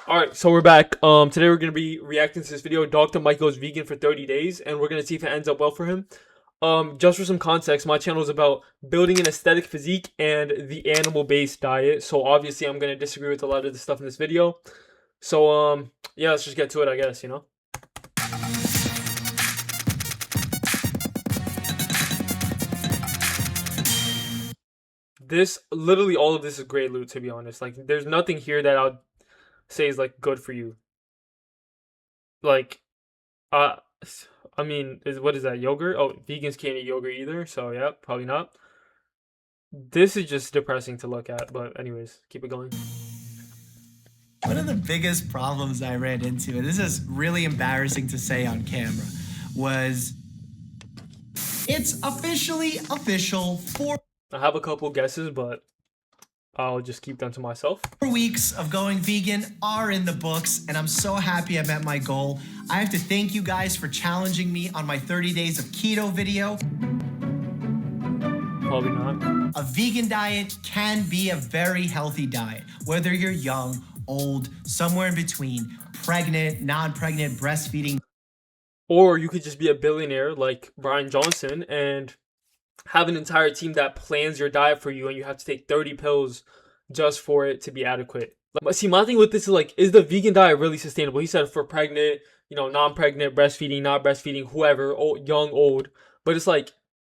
Alright, so we're back. Today we're gonna be reacting to this video. Dr. Mike goes vegan for 30 days, and we're gonna see if it ends up well for him. Just for some context, my channel is about building an aesthetic physique and the animal-based diet. So obviously, I'm gonna disagree with a lot of the stuff in this video. So yeah, let's just get to it, I guess. This literally all of this is great loot, to be honest. Like, there's nothing here that I'd say is like good for you. Like, uh, I mean, what is that, yogurt? Oh, vegans can't eat yogurt either, so yeah, probably not. This is just depressing to look at, but anyways, keep it going. One of the biggest problems I ran into, and this is really embarrassing to say on camera, was it's officially official. 4 I have a couple guesses, but I'll just keep them to myself. weeks of going vegan are in the books, and I'm so happy I met my goal. I have to thank you guys for challenging me on my 30 days of keto video. Probably not. A vegan diet can be a very healthy diet, whether you're young, old, somewhere in between, pregnant, non-pregnant, breastfeeding. Or you could just be a billionaire like Brian Johnson and have an entire team that plans your diet for you, and you have to take 30 pills just for it to be adequate. Like, see, my thing with this is like, is the vegan diet really sustainable? He said for pregnant, non-pregnant, breastfeeding, not breastfeeding, whoever, old, young, old. But it's like,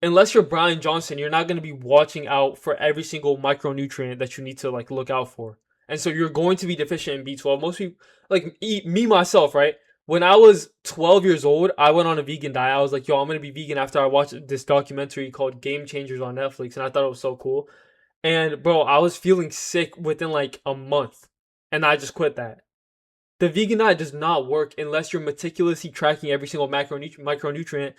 unless you're Brian Johnson, you're not going to be watching out for every single micronutrient that you need to like look out for. And so you're going to be deficient in B12. Most people, like me myself, right? When I was 12 years old, I went on a vegan diet. I was like, yo, I'm going to be vegan after I watched this documentary called Game Changers on Netflix. And I thought it was so cool. And bro, I was feeling sick within like a month. And I just quit that. The vegan diet does not work unless you're meticulously tracking every single micronutrient.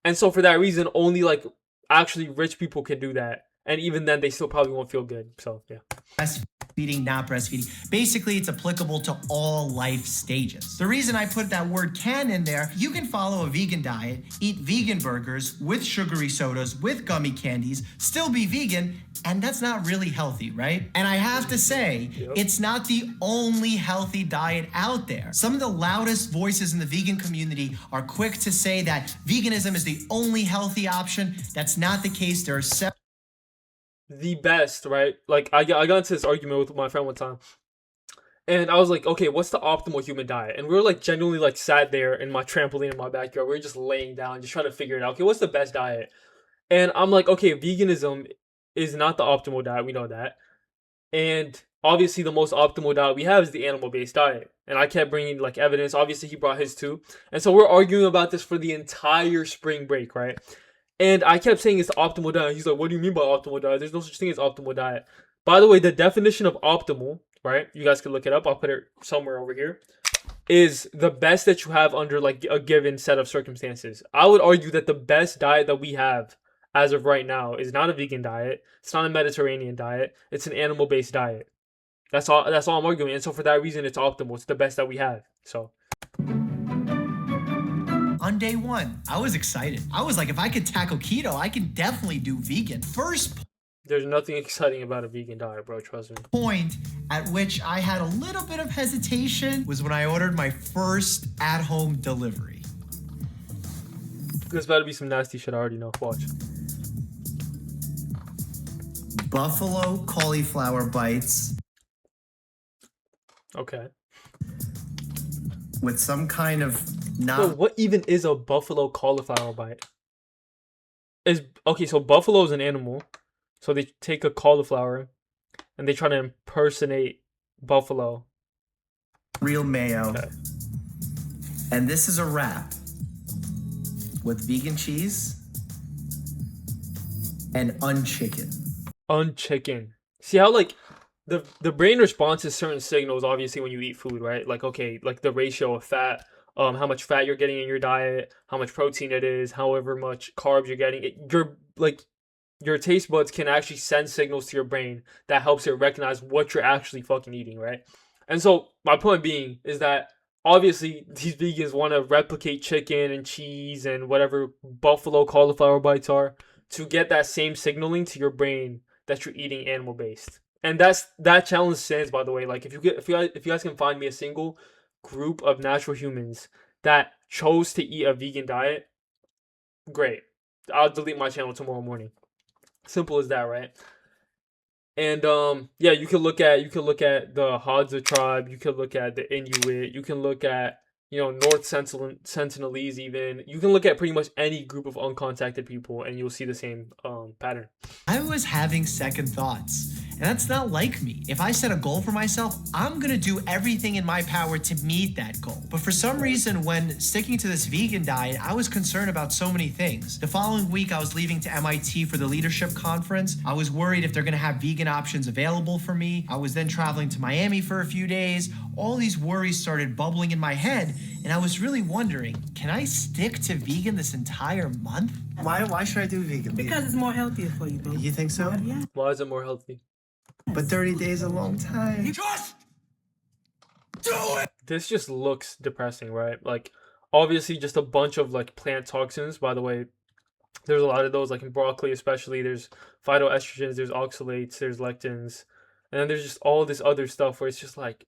And so for that reason, only like actually rich people can do that. And even then, they still probably won't feel good. So yeah. Breastfeeding, not breastfeeding. Basically, it's applicable to all life stages. The reason I put that word can in there, you can follow a vegan diet, eat vegan burgers with sugary sodas, with gummy candies, still be vegan, and that's not really healthy, right? And I have to say, It's not the only healthy diet out there. Some of the loudest voices in the vegan community are quick to say that veganism is the only healthy option. That's not the case. There are several The best, right? Like I got into this argument with my friend one time, and I was like, okay, what's the optimal human diet? And we were like genuinely like sat there in my trampoline in my backyard. We were just laying down, just trying to figure it out. Okay, what's the best diet? And I'm like, okay, veganism is not the optimal diet. We know that. And obviously, the most optimal diet we have is the animal-based diet. And I kept bringing like evidence. Obviously, he brought his too. And so we're arguing about this for the entire spring break, right? And I kept saying it's the optimal diet. He's like, what do you mean by optimal diet? There's no such thing as optimal diet. By the way, the definition of optimal, right? You guys can look it up. I'll put it somewhere over here. Is the best that you have under like a given set of circumstances. I would argue that the best diet that we have as of right now is not a vegan diet. It's not a Mediterranean diet. It's an animal-based diet. That's all I'm arguing. And so for that reason, it's optimal. It's the best that we have. So on day one. I was excited. I was like, if I could tackle keto, I can definitely do vegan. First there's nothing exciting about a vegan diet, bro. Trust me. point at which I had a little bit of hesitation was when I ordered my first at-home delivery. There's about to be some nasty shit I already know. Watch. Buffalo cauliflower bites Okay. with some kind of Bro, what even is a buffalo cauliflower bite? Okay, so buffalo is an animal. So they take a cauliflower and they try to impersonate buffalo. real mayo. Okay. And this is a wrap with vegan cheese and unchicken. Unchicken. See how like the brain responds certain signals obviously when you eat food, right? Like okay, like the ratio of fat, how much fat you're getting in your diet, how much protein it is, however much carbs you're getting. Your taste buds can actually send signals to your brain that helps it recognize what you're actually fucking eating, right? And so my point being is that obviously these vegans want to replicate chicken and cheese and whatever buffalo cauliflower bites are to get that same signaling to your brain that you're eating animal based. And that challenge stands, by the way. Like if you guys can find me a single group of natural humans that chose to eat a vegan diet, great. I'll delete my channel tomorrow morning. Simple as that, right? And yeah, you can look at the Hadza tribe, you can look at the Inuit, you can look at North Sentinelese even. You can look at pretty much any group of uncontacted people and you'll see the same pattern. I was having second thoughts, and that's not like me. If I set a goal for myself, I'm gonna do everything in my power to meet that goal. But for some reason, when sticking to this vegan diet, I was concerned about so many things. The following week, I was leaving to MIT for the leadership conference. I was worried if they're gonna have vegan options available for me. I was then traveling to Miami for a few days. All these worries started bubbling in my head, and I was really wondering, can I stick to vegan this entire month? Why should I do vegan? Because it's more healthier for you, bro. You think so? Yeah. Why is it more healthy? But 30 days is a long time. Just do it! This just looks depressing, right? Like, obviously just a bunch of like plant toxins. By the way, there's a lot of those, like in broccoli especially. There's phytoestrogens, there's oxalates, there's lectins, and then there's just all this other stuff where it's just like,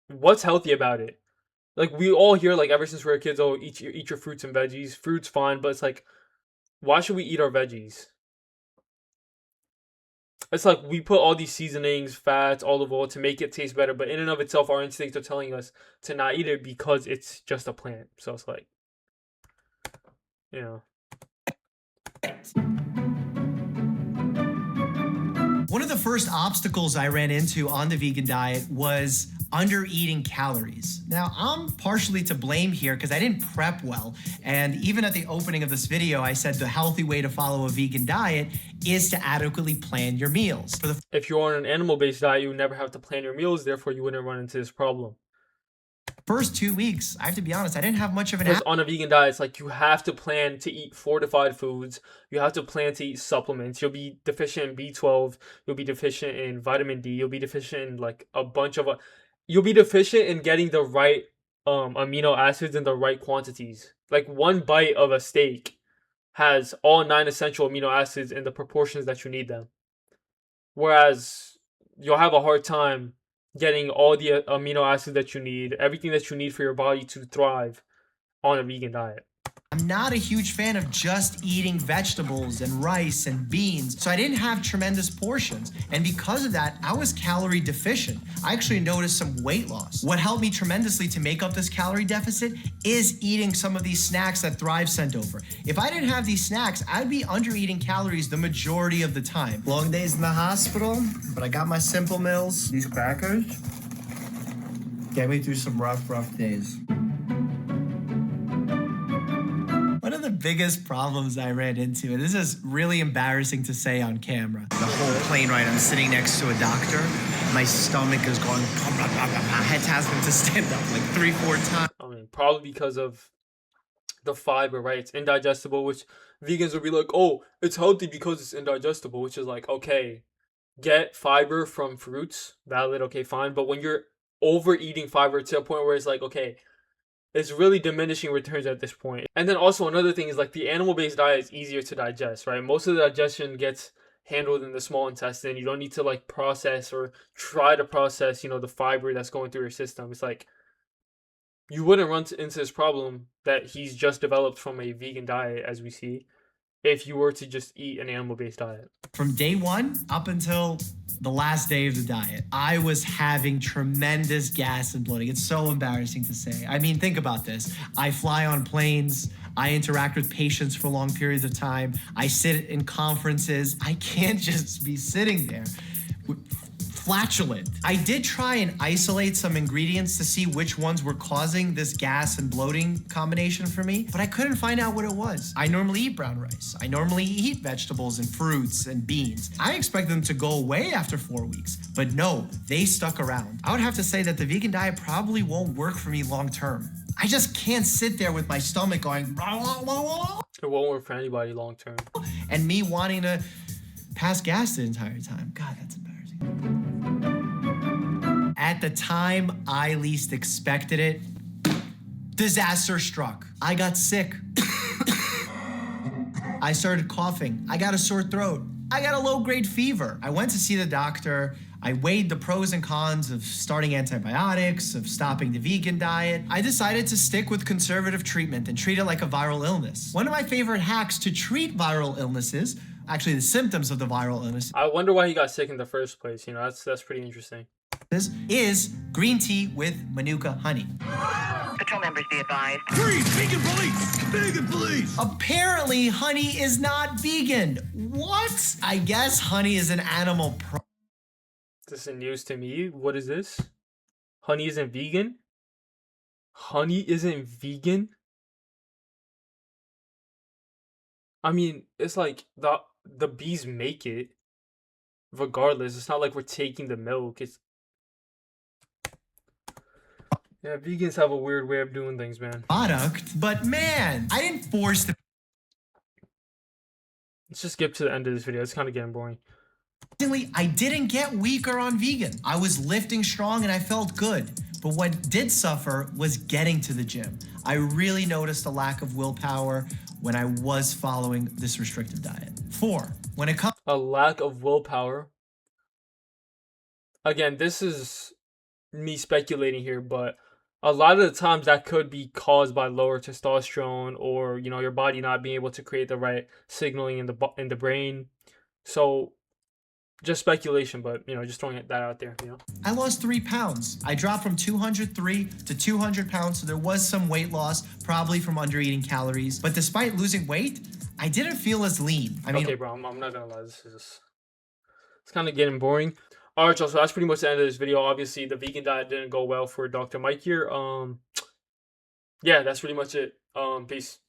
what's healthy about it? Like, we all hear, like, ever since we were kids, oh, eat your fruits and veggies. Fruit's fine, but it's like, why should we eat our veggies? It's like we put all these seasonings, fats, olive oil to make it taste better, but in and of itself, our instincts are telling us to not eat it because it's just a plant. So it's like, One of the first obstacles I ran into on the vegan diet was under eating calories. Now, I'm partially to blame here because I didn't prep well. And even at the opening of this video, I said the healthy way to follow a vegan diet is to adequately plan your meals. if you're on an animal-based diet, you would never have to plan your meals, therefore you wouldn't run into this problem. First 2 weeks, I have to be honest, I didn't have much of an Because on a vegan diet, it's like you have to plan to eat fortified foods. You have to plan to eat supplements. You'll be deficient in B12. You'll be deficient in vitamin D. You'll be deficient in like a bunch of... You'll be deficient in getting the right amino acids in the right quantities. Like one bite of a steak has all 9 essential amino acids in the proportions that you need them. Whereas you'll have a hard time getting all the amino acids that you need, everything that you need for your body to thrive on a vegan diet. I'm not a huge fan of just eating vegetables and rice and beans, so I didn't have tremendous portions. And because of that, I was calorie deficient. I actually noticed some weight loss. What helped me tremendously to make up this calorie deficit is eating some of these snacks that Thrive sent over. If I didn't have these snacks, I'd be under eating calories the majority of the time. Long days in the hospital, but I got my Simple Mills. These crackers get me through some rough days. One of the biggest problems I ran into, and this is really embarrassing to say on camera. The whole plane ride, I'm sitting next to a doctor. My stomach is going, I had to ask him to stand up like 3-4 times. I mean, probably because of the fiber, right? It's indigestible, which vegans will be like, oh, it's healthy because it's indigestible, which is like, okay, get fiber from fruits, valid, okay, fine. But when you're overeating fiber to a point where it's like, okay, it's really diminishing returns at this point. And then also another thing is like the animal-based diet is easier to digest, right? Most of the digestion gets handled in the small intestine. You don't need to like process or try to process, the fiber that's going through your system. It's like you wouldn't run into this problem that he's just developed from a vegan diet, as we see, if you were to just eat an animal-based diet. From day one up until the last day of the diet, I was having tremendous gas and bloating. It's so embarrassing to say. I mean, think about this. I fly on planes. I interact with patients for long periods of time. I sit in conferences. I can't just be sitting there flatulent. I did try and isolate some ingredients to see which ones were causing this gas and bloating combination for me, but I couldn't find out what it was. I normally eat brown rice. I normally eat vegetables and fruits and beans. I expect them to go away after 4 weeks, but no, they stuck around. I would have to say that the vegan diet probably won't work for me long term. I just can't sit there with my stomach going, It won't work for anybody long term. And me wanting to pass gas the entire time. God, that's embarrassing. At the time I least expected it, disaster struck. I got sick. I started coughing. I got a sore throat. I got a low-grade fever. I went to see the doctor. I weighed the pros and cons of starting antibiotics, of stopping the vegan diet. I decided to stick with conservative treatment and treat it like a viral illness. One of my favorite hacks to treat viral illnesses, actually the symptoms of the viral illness, I wonder why he got sick in the first place. You know, that's pretty interesting. is green tea with Manuka honey. Patrol members be advised. Freeze! Vegan police! Vegan police! Apparently, honey is not vegan. What? I guess honey is an animal This is news to me. What is this? Honey isn't vegan? Honey isn't vegan? I mean, it's like the bees make it. Regardless, it's not like we're taking the milk. It's yeah, vegans have a weird way of doing things, man. product, but man, I didn't force the Let's just skip to the end of this video. It's kind of getting boring. I didn't get weaker on vegan. I was lifting strong and I felt good. But what did suffer was getting to the gym. I really noticed a lack of willpower when I was following this restrictive diet. 4, when it comes A lack of willpower. Again, this is me speculating here, but a lot of the times that could be caused by lower testosterone, or you know, your body not being able to create the right signaling in the brain. So just speculation, but you know, just throwing that out there, you know. I lost 3 pounds. I dropped from 203 to 200 pounds, so there was some weight loss, probably from under eating calories. But despite losing weight, I didn't feel as lean. I mean, Okay, bro, I'm not gonna lie, it's kind of getting boring. All right, y'all, so that's pretty much the end of this video. Obviously, the vegan diet didn't go well for Dr. Mike here. Yeah, that's pretty much it. Peace.